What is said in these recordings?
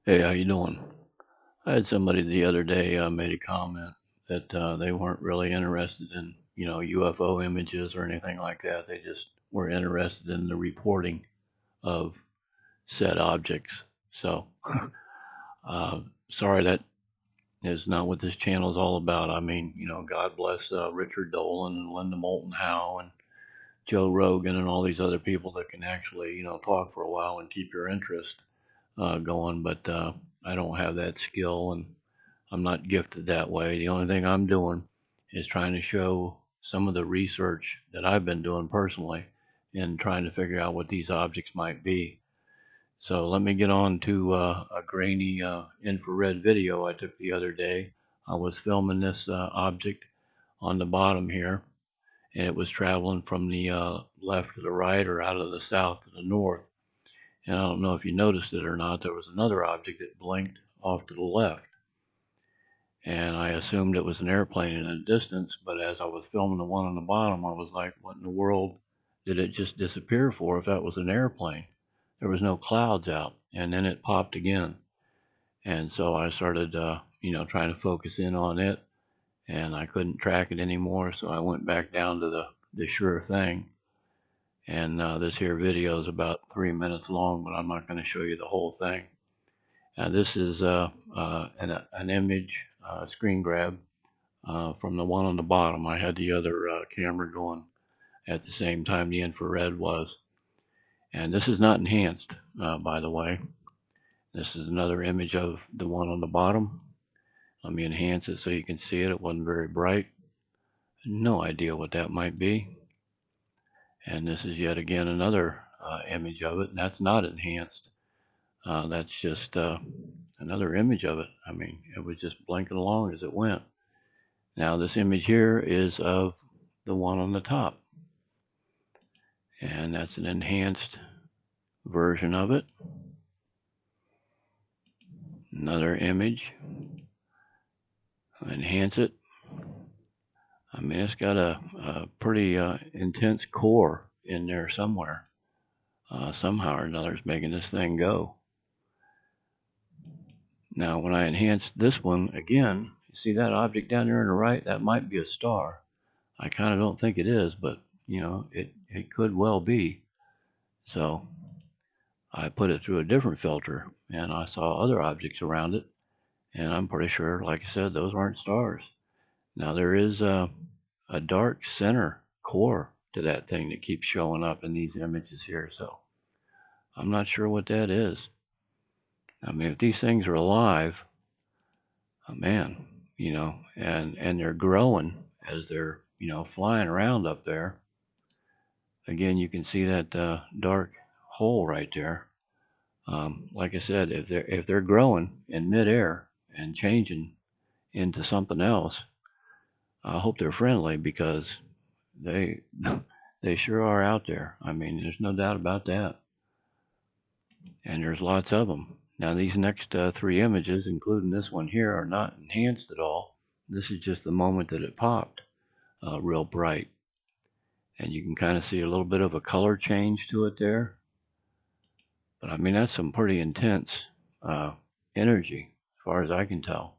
Hey, how you doing? I had somebody the other day made a comment that they weren't really interested in, UFO images or anything like that. They just were interested in the reporting of said objects. So, sorry, that is not what this channel is all about. I mean, God bless Richard Dolan and Linda Moulton Howe and Joe Rogan and all these other people that can actually, talk for a while and keep your interest going. But I don't have that skill, and I'm not gifted that way. The only thing I'm doing is trying to show some of the research that I've been doing personally and trying to figure out what these objects might be. So let me get on to a grainy infrared video I took the other day. I was filming this object on the bottom here, and it was traveling from the left to the right or out of the south to the north. And I don't know if you noticed it or not, there was another object that blinked off to the left, and I assumed it was an airplane in the distance. But as I was filming the one on the bottom, I was like, what in the world did it just disappear for if that was an airplane? There was no clouds out, and then it popped again. And so I started, trying to focus in on it, and I couldn't track it anymore. So I went back down to the sure thing. And this here video is about 3 minutes long, but I'm not going to show you the whole thing. This is an image screen grab from the one on the bottom. I had the other camera going at the same time the infrared was. And this is not enhanced, by the way. This is another image of the one on the bottom. Let me enhance it so you can see it. It wasn't very bright. No idea what that might be. And this is yet again another image of it. And that's not enhanced. That's just another image of it. I mean, it was just blinking along as it went. Now this image here is of the one on the top, and that's an enhanced version of it. Another image, enhance it. I mean, it's got a pretty intense core in there somewhere. Somehow or another is making this thing go. Now when I enhance this one again, you see that object down there on the right? That might be a star. I kind of don't think it is, but it could well be. So I put it through a different filter, and I saw other objects around it, and I'm pretty sure, like I said, those aren't stars. Now there is a dark center core to that thing that keeps showing up in these images here, so I'm not sure what that is. I mean, if these things are alive, oh man, and they're growing as they're flying around up there. Again, you can see that dark hole right there. Like I said, if they're growing in midair and changing into something else, I hope they're friendly, because they they sure are out there. I mean, there's no doubt about that. And there's lots of them. Now these next three images, including this one here, are not enhanced at all. This is just the moment that it popped real bright. And you can kind of see a little bit of a color change to it there. But I mean, that's some pretty intense energy, as far as I can tell.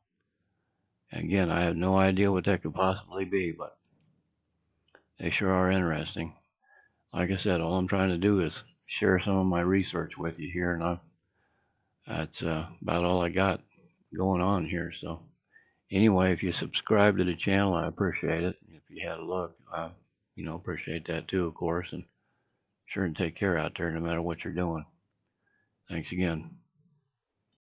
And again, I have no idea what that could possibly be, but they sure are interesting. Like I said, all I'm trying to do is share some of my research with you here, and that's about all I got going on here. So anyway, if you subscribe to the channel, I appreciate it. If you had a look, I appreciate that too, of course. And sure, and take care out there no matter what you're doing. Thanks again.